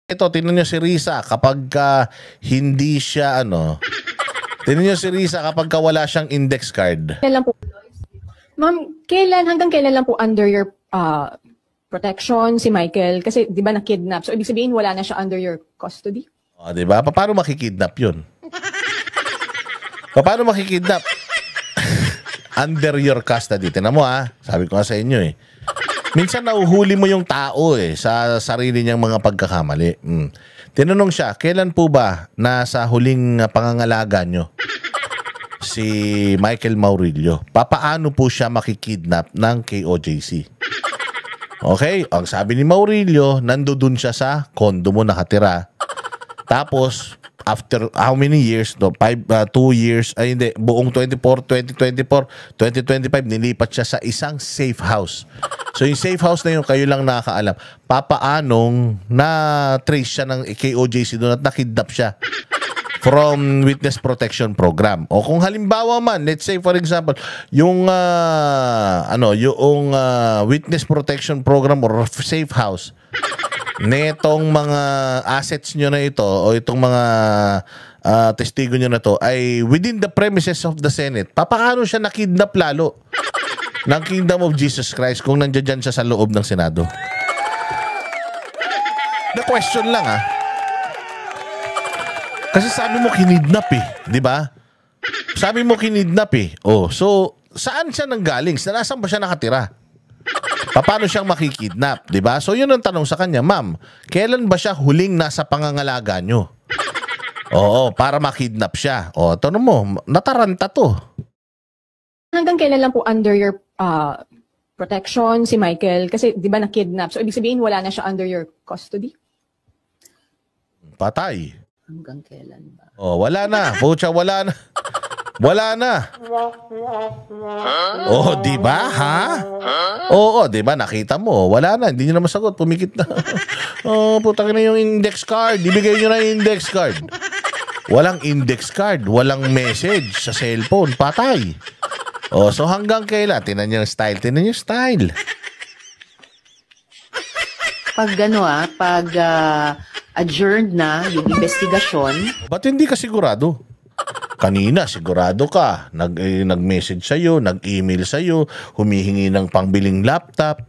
Ito, tingnan nyo si Risa kapag hindi siya tingnan nyo si Risa kapag wala siyang index card. Kailan po, ma'am, hanggang kailan lang po under your protection si Michael? Kasi di ba na-kidnap? So ibig sabihin wala na siya under your custody? O, di ba? Paano makikidnap yun? Paano makikidnap? Under your custody. Tingnan mo sabi ko nga sa inyo minsan nauhuli mo yung tao sa sarili niyang mga pagkakamali. Tinanong siya, kailan po ba nasa huling pangangalaga nyo si Michael Maurilio? Papaano po siya makikidnap ng KOJC? Okay, ang sabi ni Maurilio, nandoon siya sa kondo mo nakatira. Tapos, after how many years? 2 years, buong 2024, 2025, nilipat siya sa isang safe house. So yung safe house na yun, kayo lang nakakaalam. Papaanong na-trace siya ng KOJC doon at nakidnap siya from Witness Protection Program. O kung halimbawa man, let's say for example, yung Witness Protection Program or safe house, netong mga assets nyo na ito o itong mga testigo nyo na to ay within the premises of the Senate, papaano siya nakidnap lalo ng Kingdom of Jesus Christ kung nandiyan siya sa loob ng Senado? The question lang kasi sabi mo kinidnap di ba? Sabi mo kinidnap so saan siya nanggaling? Nasaan ba siya nakatira? Paano siyang makikidnap, di ba? So yun ang tanong sa kanya, ma'am, kailan ba siya huling nasa pangangalaga nyo? Oo, para makidnap siya. Tanong mo, nataranta to. Hanggang kailan lang po under your protection si Michael? Kasi di ba na-kidnap? So ibig sabihin wala na siya under your custody? Patay. Hanggang kailan ba? Wala na. Pucha, wala na. Wala na. Di ba, Oo, di ba, nakita mo. Wala na, hindi nyo na masagot. Pumikit na. Putang na yung index card. Ibigay nyo na yung index card. Walang index card. Walang message sa cellphone. Patay. So hanggang kailan? Tinan nyo yung style. Tinan nyo yung style. Pag adjourned na yung investigasyon. Ba't hindi ka sigurado? Kanina, sigurado ka. Nag-message sa'yo, nag-email sa'yo, humihingi ng pangbiling laptop,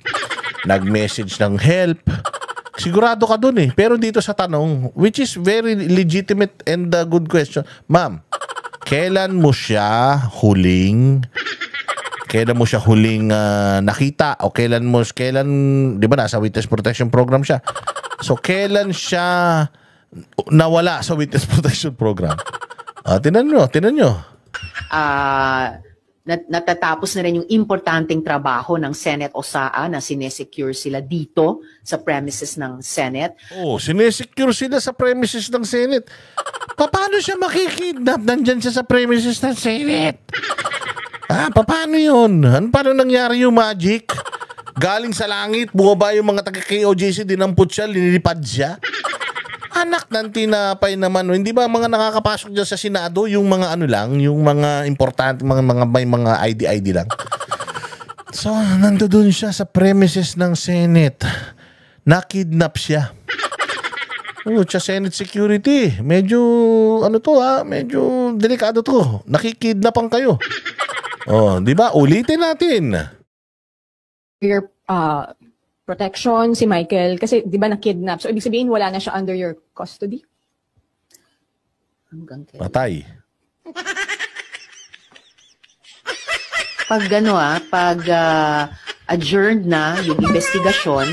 nag-message ng help. Sigurado ka dun Pero dito sa tanong, which is very legitimate and good question. Ma'am, kailan mo siya huling nakita? O di ba nasa Witness Protection Program siya? So, kailan siya nawala sa Witness Protection Program? Tinan nyo. Natatapos na rin yung importanteng trabaho ng Senate OSAA na sinesecure sila dito sa premises ng Senate. Sinesecure sila sa premises ng Senate. Paano siya makikidnap? Nandyan siya sa premises ng Senate. Paano yun? Paano nangyari yung magic? Galing sa langit, bumaba yung mga taga-KOJC, dinampot siya, linilipad siya. Anak ng tinapay naman. Hindi ba mga nakakapasok dyan sa Senado, yung mga yung mga importante, may mga ID lang. So, nandoon siya sa premises ng Senate. Nakidnap siya. Siya Senate security. Medyo, medyo delikado to. Nakikidnapan kayo. Di ba? Ulitin natin. Your protection si Michael kasi di ba na-kidnap? So ibig sabihin wala na siya under your custody? Hanggang kailan? Patay. Pag adjourned na yung investigasyon,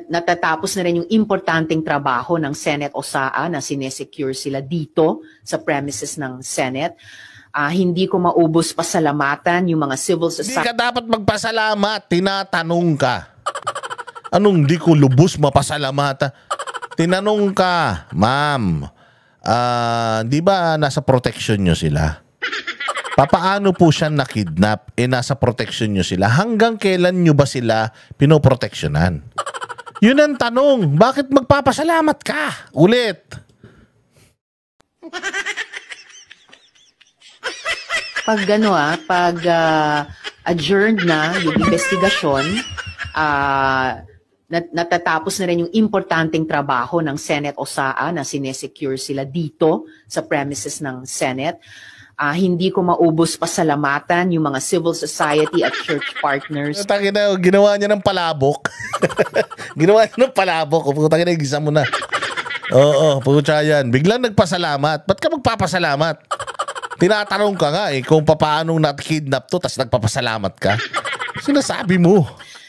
natatapos na rin yung importanteng trabaho ng Senate OSAA na sinesecure sila dito sa premises ng Senate. Hindi ko maubos pasalamatan yung mga civil society. Hindi ka dapat magpasalamat. Tinatanong ka. Anong di ko lubos mapasalamatan? Tinanong ka, ma'am, di ba nasa protection nyo sila? Papaano po siya nakidnap? Nasa protection nyo sila. Hanggang kailan nyo ba sila pinoproteksyonan? Yun ang tanong. Bakit magpapasalamat ka? Ulit. Pag adjourned na yung investigasyon, natatapos na rin yung importanteng trabaho ng Senate OSAA na sinesecure sila dito sa premises ng Senate. Hindi ko maubos pasalamatan yung mga civil society at church partners. Tangina, ginawa niya ng palabok. Ginawa niya ng palabok. Tangina, gisa mo na. Oo, pucha yan. Biglang nagpasalamat. Ba't ka magpapasalamat? Tinatanong ka nga kung paano na-kidnap to, tas nagpapasalamat ka. Sinasabi mo.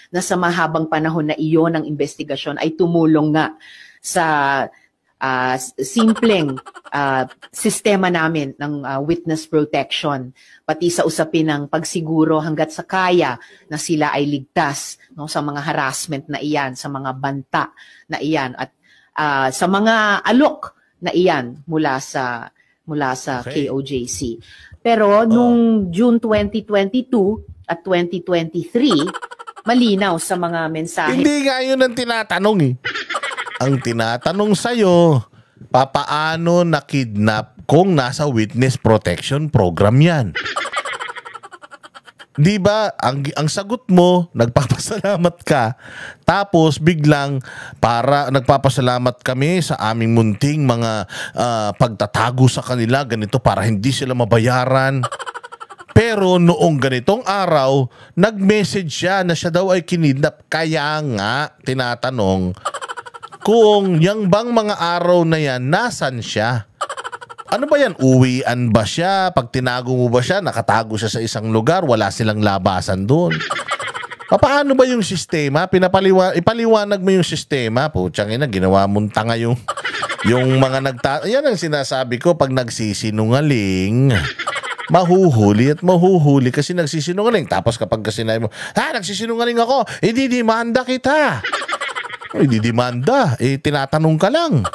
Na sa mahabang panahon na iyon ng investigasyon ay tumulong nga sa simpleng sistema namin ng witness protection, pati sa usapin ng pagsiguro hanggat sa kaya na sila ay ligtas, no, sa mga harassment na iyan, sa mga banta na iyan, at sa mga alok na iyan mula sa Okay. KOJC. Pero nung June 2022 at 2023, malinaw sa mga mensahe. Hindi nga yun ang tinatanong Ang tinatanong sa'yo, papaano na-kidnap kung nasa witness protection program yan? Di ba? Ang sagot mo, nagpapasalamat ka. Tapos biglang nagpapasalamat kami sa aming munting mga pagtatago sa kanila, ganito para hindi sila mabayaran. Pero noong ganitong araw, nag-message siya na siya daw ay kinidnap. Kaya nga, tinatanong kung yang bang mga araw na yan, nasan siya? Ano ba yan? Uwian ba siya? Pag tinago mo ba siya, nakatago siya sa isang lugar, wala silang labasan doon. Paano ba yung sistema? Ipaliwanag mo yung sistema. Putsang ina, ginawa mong tanga yung mga yan ang sinasabi ko pag nagsisinungaling. Mahuhuli kasi nagsisinungaling. Tapos kapag sinabi mo, nagsisinungaling ako, didimanda kita. Didimanda, tinatanong ka lang.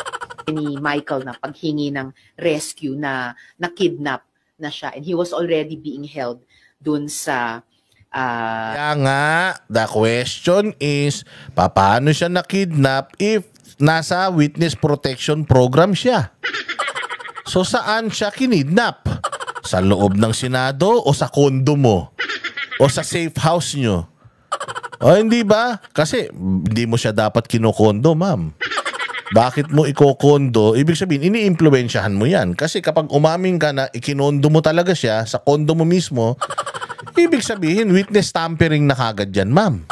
Ni Michael na paghingi ng rescue na kidnap na siya, and he was already being held dun sa Kaya nga, the question is, paano siya na-kidnap if nasa witness protection program siya? So saan siya kinidnap? Sa loob ng Senado o sa kondo mo? O sa safe house nyo? O hindi ba? Kasi hindi mo siya dapat kinokondo, ma'am. Bakit mo ikokondo? Ibig sabihin, ini-impluwensyahan mo yan. Kasi kapag umamin ka na ikinondo mo talaga siya sa kondo mo mismo, ibig sabihin, witness tampering na kagad yan, ma'am.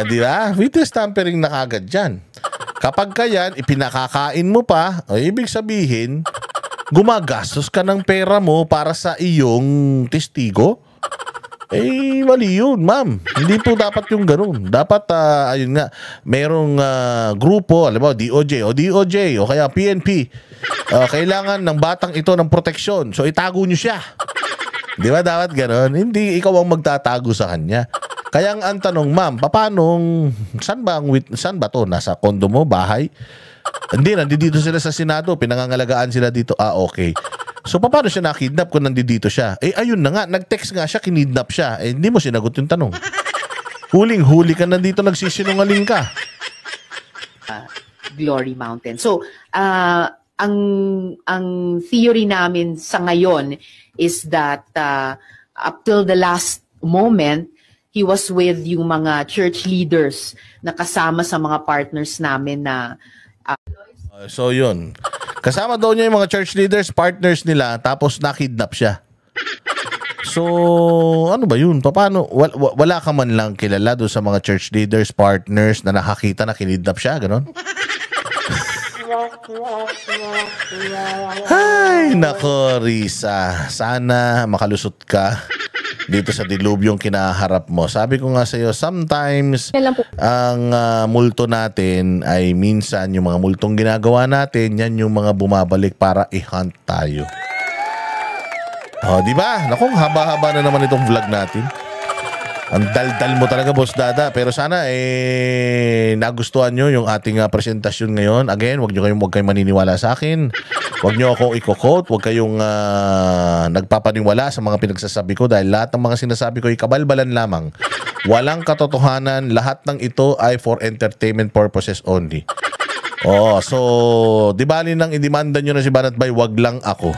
Di ba? Witness tampering na kagad yan. Kapag kayan, ipinakakain mo pa, ibig sabihin, gumagastos ka ng pera mo para sa iyong testigo? Mali yun, ma'am. Hindi po dapat yung ganun. Dapat, ayun nga, merong grupo, alam mo, DOJ o kaya PNP. Kailangan ng batang ito ng proteksyon. So, itago nyo siya. Di ba dapat ganun? Hindi ikaw ang magtatago sa kanya. Kaya ang tanong, ma'am, saan ba to? Nasa kondo mo, bahay? Hindi, nandito sila sa Senado. Pinangangalagaan sila dito. Okay. So, paano siya nakidnap kung nandito siya? Ayun na nga. Nag-text nga siya, kinidnap siya. Hindi mo sinagot yung tanong. Huling-huli ka nandito, nagsisinungaling ka. Glory Mountain. So, ang theory namin sa ngayon is that up till the last moment, he was with yung mga church leaders na kasama sa mga partners namin na so, yun. Kasama daw niya yung mga church leaders, partners nila, tapos nakidnap siya. So, ano ba yun? Paano? Wala ka man lang kilala doon sa mga church leaders, partners na nakakita na kinidnap siya, ganon? Ay, nako, Risa. Sana makalusot ka dito sa dilubyong kinaharap mo. Sabi ko nga sa iyo, sometimes ang multo natin ay minsan yung mga multong ginagawa natin, yan yung mga bumabalik para i-hunt tayo. Di ba? Naku, haba-haba na naman itong vlog natin. Ang dal-dal mo talaga, Boss Dada. Pero sana nagustuhan nyo yung ating presentasyon ngayon. Again, huwag kayong maniniwala sa akin. Huwag nyo akong i-quote. Huwag kayong nagpapaniwala sa mga pinagsasabi ko dahil lahat ng mga sinasabi ko ay kabalbalan lamang. Walang katotohanan. Lahat ng ito ay for entertainment purposes only. So, di bali nang idemanda nyo na si Banat Bay, wag lang ako.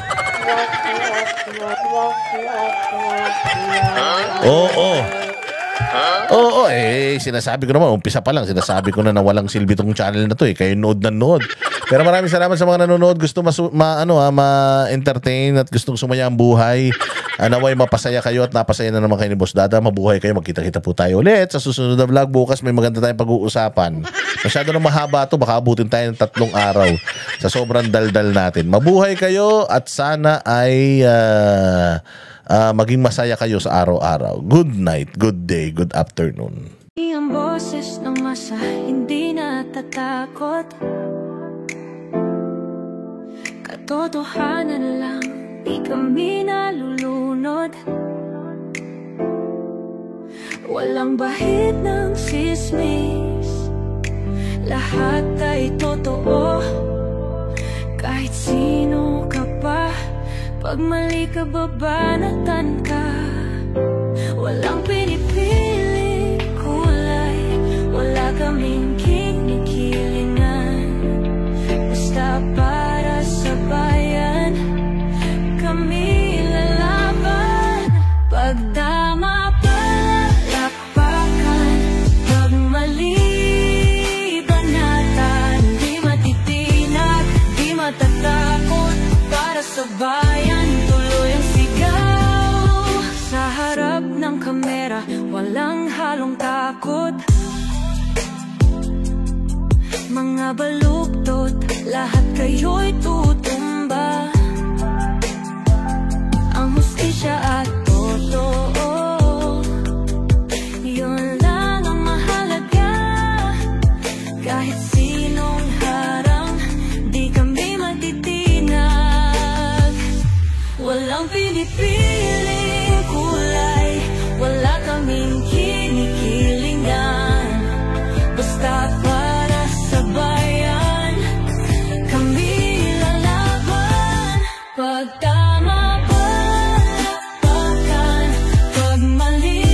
Oo, sinasabi ko naman, umpisa pa lang, sinasabi ko na walang silbi tong channel na to eh. Kayo nood na nood. Pero maraming salamat sa mga nanonood. Gusto ma-entertain at gustong sumaya ang buhay. Naway mapasaya kayo at napasaya na naman kayo ni Boss Dada. Mabuhay kayo. Magkita-kita po tayo ulit sa susunod na vlog. Bukas may maganda tayong pag-uusapan. Masyado na mahaba to. Baka abutin tayo ng 3 araw sa sobrang daldal natin. Mabuhay kayo at sana ay maging masaya kayo sa araw-araw. Good night, good day, good afternoon. Ang boses ng masa hindi natatakot. Katotohanan lang, di kami nalulunod. Walang bahid ng sismis, lahat ay totoo. Kahit sino ka pa, pag mali ka babanatan ka. Walang pinipili kulay, wala kaming kinikilingan. Basta para sa bayan, kami lalaban. Pagtama palakpakan, pag mali banatan. Di matitinag, di matatakot, para sa bayan tuloy ang sigaw. Sa harap ng kamera, walang halong takot. Mga baluktot, lahat kayo'y tutumba. Ang hustisya at totoo, yun lang ang mahalaga. Kahit sinong harang, di kami matitinag. Walang pinipiling kulay, wala kaming kinikilingan. Basta para sa bayan, kami lalaban. Pagtama palakpakan, pag mali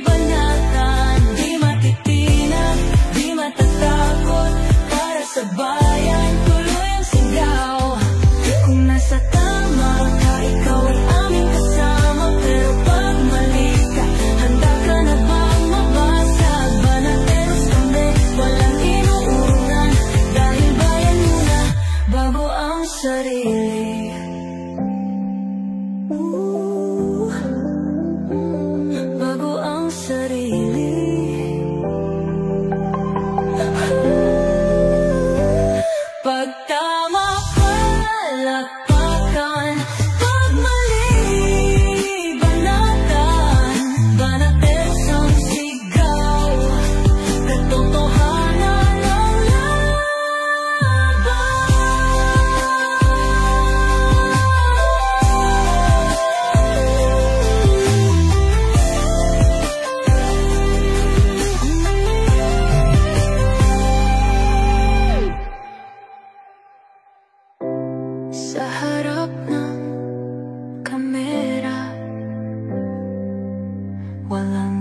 banatan. Di matitinag, di matatakot, para sa bayan tuloy ang sigaw. Kung nasa tama ka, ikaw ay aming kasama. Pero pag mali ka, handa ka na bang mabasag? Banateros kami, walang inuunan. Dahil bayan muna, bago ang sarili. Bago ang sarili. Pagtama palakpakan, pag mali banatan. Banateros ang sigaw, katotohanan ang sa harap ng kamera, walang